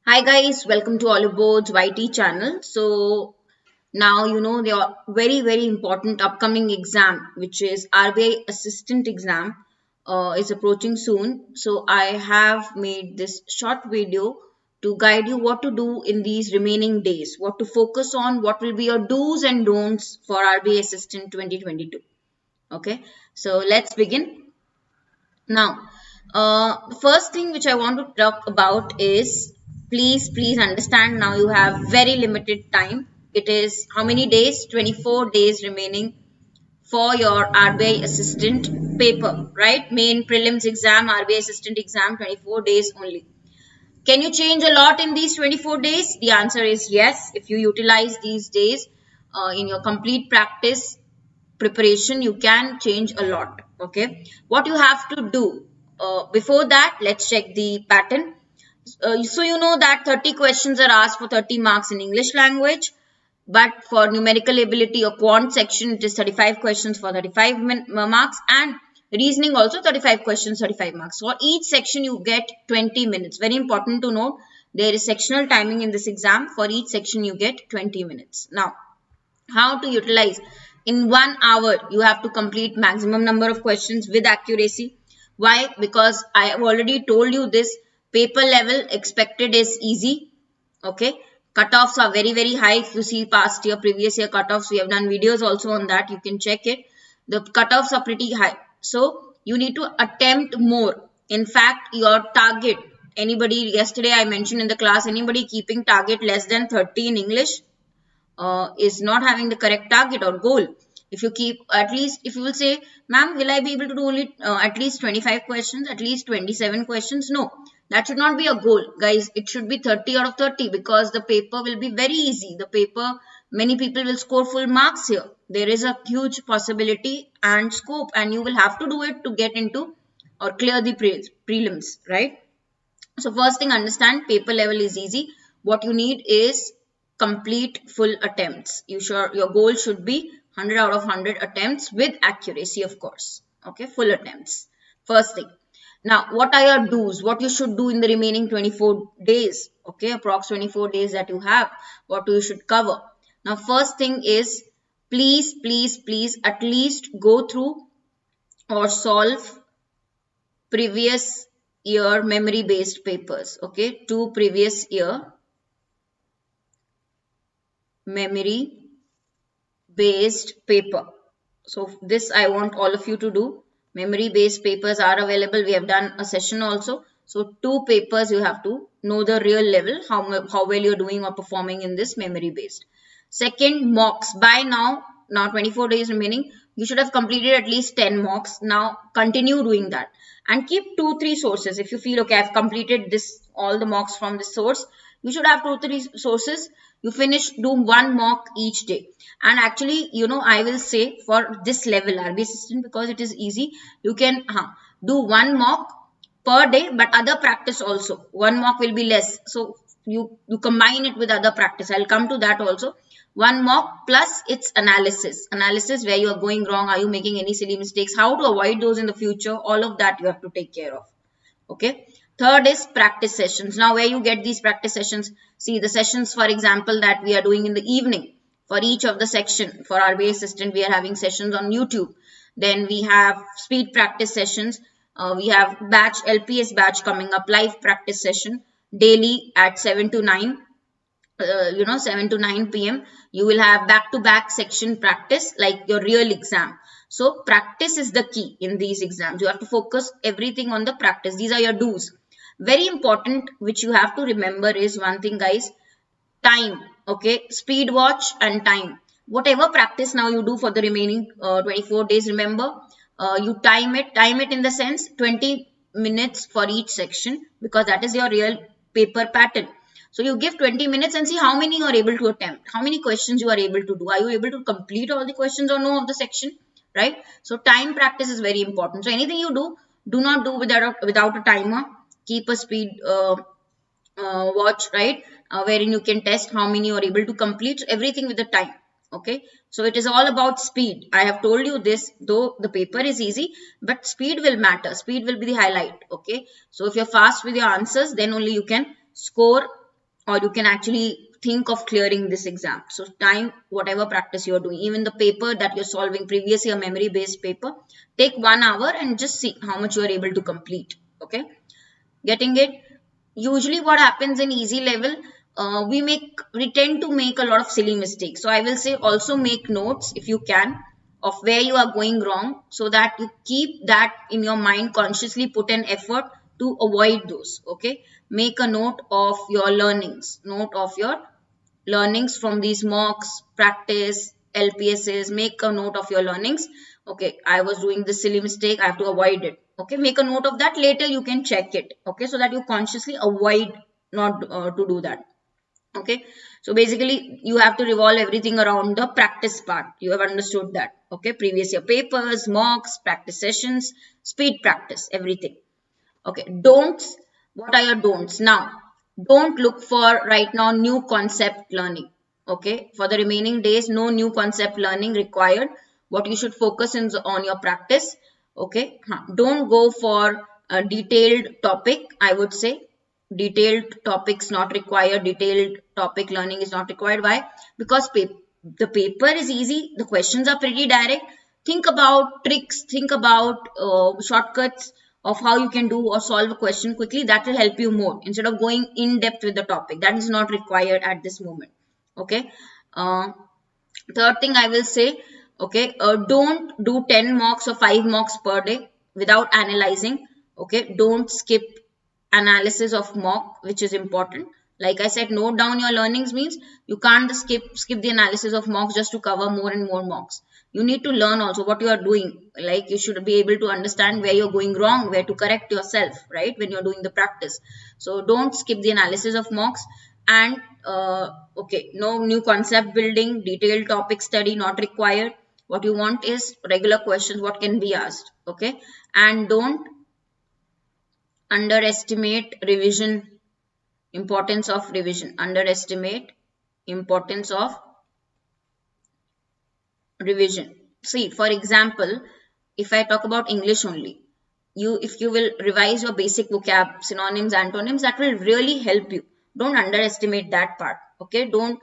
Hi guys, welcome to Oliveboard's YT channel. So now you know the very important upcoming exam, which is RBI assistant exam, is approaching soon. So I have made this short video to guide you what to do in these remaining days, what to focus on, what will be your do's and don'ts for RBI assistant 2022. Okay, so let's begin. Now, the first thing which I want to talk about is please understand now you have very limited time. It is how many days? 24 days remaining for your RBI assistant paper, right? Main prelims exam, RBI assistant exam, 24 days only. Can you change a lot in these 24 days? The answer is yes. If you utilize these days in your complete practice, preparation, you can change a lot. Okay, what you have to do before that, let's check the pattern. So you know that 30 questions are asked for 30 marks in English language, but for numerical ability or quant section it is 35 questions for 35 marks, and reasoning also 35 questions 35 marks. For each section you get 20 minutes. Very important to note, there is sectional timing in this exam. For each section you get 20 minutes. Now, how to utilize? In 1 hour you have to complete maximum number of questions with accuracy. Why? Because I have already told you this, paper level expected is easy. Okay, cutoffs are very high. If you see past year, previous year cutoffs, we have done videos also on that, you can check it. The cutoffs are pretty high, so you need to attempt more. In fact, your target, anybody, yesterday I mentioned in the class, anybody keeping target less than 30 in English is not having the correct target or goal. If you keep at least, if you will say, ma'am, will I be able to do only at least 25 questions, at least 27 questions? No, that should not be a goal, guys. It should be 30 out of 30, because the paper will be very easy. The paper, many people will score full marks here. There is a huge possibility and scope, and you will have to do it to get into or clear the prelims, right? So first thing, understand paper level is easy. What you need is complete full attempts. Your goal should be 100 out of 100 attempts with accuracy, of course. Okay, full attempts. First thing. Now, what are your do's? What you should do in the remaining 24 days? Okay, approx 24 days that you have. What you should cover? Now, first thing is please at least go through or solve previous year memory based papers. Okay, 2 previous year memory based paper. So this I want all of you to do. Memory based papers are available. We have done a session also. So 2 papers you have to know the real level, how well you're doing or performing in this memory based. Second, mocks. By now 24 days remaining, you should have completed at least 10 mocks. Now continue doing that and keep 2-3 sources. If you feel okay, I've completed this, all the mocks from this source, you should have 2-3 sources. You finish, do 1 mock each day. And actually, you know, I will say for this level RB assistant, because it is easy, you can do 1 mock per day, but other practice also. 1 mock will be less, so you combine it with other practice. I'll come to that also. 1 mock plus its analysis where you are going wrong, are you making any silly mistakes, how to avoid those in the future, all of that you have to take care of. Okay. Third is practice sessions. Now, where you get these practice sessions? See, the sessions, for example, that we are doing in the evening for each of the section. For RBI assistant, we are having sessions on YouTube. Then we have speed practice sessions. We have batch, LPS batch coming up, live practice session daily at 7 to 9. 7 to 9 p.m. You will have back-to-back section practice like your real exam. So practice is the key in these exams. You have to focus everything on the practice. These are your do's. Very important, which you have to remember is one thing, guys, time. Okay, speed watch and time. Whatever practice now you do for the remaining 24 days, remember, you time it in the sense 20 minutes for each section, because that is your real paper pattern. So you give 20 minutes and see how many you are able to attempt, how many questions you are able to do. Are you able to complete all the questions or no of the section, right? So time practice is very important. So anything you do not do without a timer. Keep a speed watch, right, wherein you can test how many you are able to complete. Everything with the time. Okay, so it is all about speed. I have told you this, though the paper is easy, but speed will matter. Speed will be the highlight. Okay, so if you're fast with your answers, then only you can score or you can actually think of clearing this exam. So time whatever practice you're doing, even the paper that you're solving, previous year memory based paper, take 1 hour and just see how much you are able to complete. Okay, getting it? Usually what happens in easy level, we tend to make a lot of silly mistakes. So I will say also make notes if you can of where you are going wrong, so that you keep that in your mind, consciously put an effort to avoid those. Okay, make a note of your learnings from these mocks, practice, LPSs. Make a note of your learnings. Okay, I was doing this silly mistake, I have to avoid it. Okay, make a note of that. Later you can check it. Okay, so that you consciously avoid not to do that. Okay, so basically you have to revolve everything around the practice part. You have understood that. Okay, previous year papers, mocks, practice sessions, speed practice, everything. Okay, don'ts. What are your don'ts? Now, don't look for right now new concept learning. Okay, for the remaining days, no new concept learning required. What you should focus on your practice. Okay, don't go for a detailed topic. I would say detailed topics not required. Detailed topic learning is not required. Why? Because the paper is easy. The questions are pretty direct. Think about tricks. Think about shortcuts of how you can do or solve a question quickly. That will help you more instead of going in depth with the topic. That is not required at this moment. Okay. Third thing I will say, okay, don't do 10 mocks or 5 mocks per day without analyzing. Okay, don't skip analysis of mock, which is important. Like I said, note down your learnings means you can't skip the analysis of mocks just to cover more and more mocks. You need to learn also what you are doing. Like you should be able to understand where you're going wrong, where to correct yourself, right, when you're doing the practice. So don't skip the analysis of mocks. And okay, no new concept building, detailed topic study not required. What you want is regular questions, what can be asked. Okay, and don't underestimate revision. Importance of revision. Underestimate importance of revision. See, for example, if I talk about English only, if you will revise your basic vocab, synonyms, antonyms, that will really help you. Don't underestimate that part. Okay, don't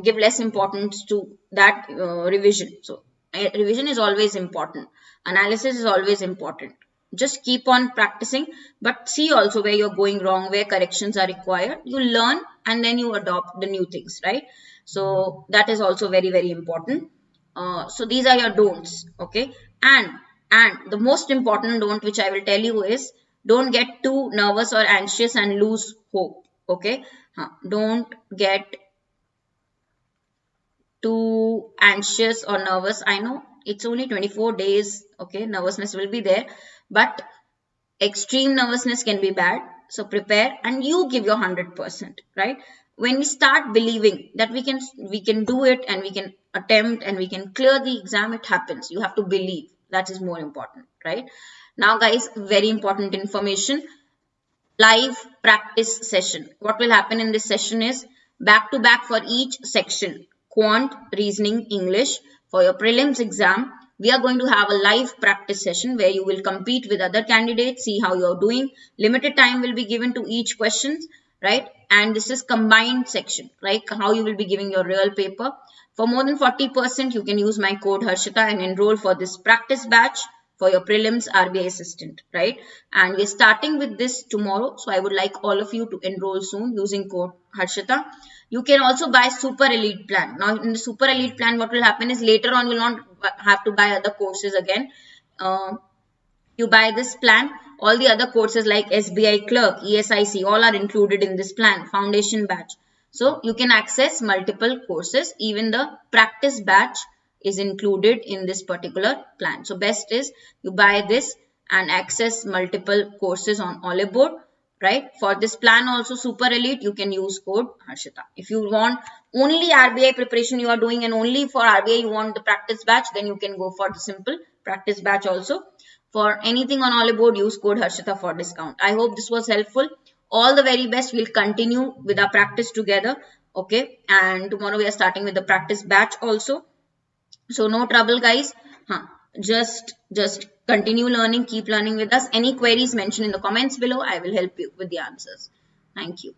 give less importance to that revision. So revision is always important. Analysis is always important. Just keep on practicing, but see also where you're going wrong, where corrections are required. You learn and then you adopt the new things, right? So that is also very, very important. So these are your don'ts. Okay, and the most important don't which I will tell you is don't get too nervous or anxious and lose hope. Okay, don't get too anxious or nervous. I know it's only 24 days. Okay, nervousness will be there, but extreme nervousness can be bad. So prepare and you give your 100%, right? When we start believing that we can do it and we can attempt and we can clear the exam, it happens. You have to believe. That is more important, right? Now guys, very important information. Live practice session. What will happen in this session is back to back for each section. Quant, reasoning, English. For your prelims exam, we are going to have a live practice session where you will compete with other candidates, see how you're doing. Limited time will be given to each question, right? And this is combined section, like how you will be giving your real paper. For more than 40%, you can use my code Harshita and enroll for this practice batch for your prelims RBI assistant, right? And we're starting with this tomorrow. So I would like all of you to enroll soon using code Harshita. You can also buy super elite plan. Now in the super elite plan, what will happen is later on you'll not have to buy other courses again. You buy this plan, all the other courses like SBI Clerk, ESIC, all are included in this plan, foundation batch. So you can access multiple courses. Even the practice batch is included in this particular plan. So best is you buy this and access multiple courses on Oliveboard, right? For this plan also super elite, you can use code Harshita. If you want only RBI preparation you are doing and only for RBI you want the practice batch, then you can go for the simple practice batch also. For anything on Oliveboard, use code Harshita for discount. I hope this was helpful. All the very best. We'll continue with our practice together. Okay. And tomorrow we are starting with the practice batch also. So no trouble guys. Just continue learning. Keep learning with us. Any queries mentioned in the comments below. I will help you with the answers. Thank you.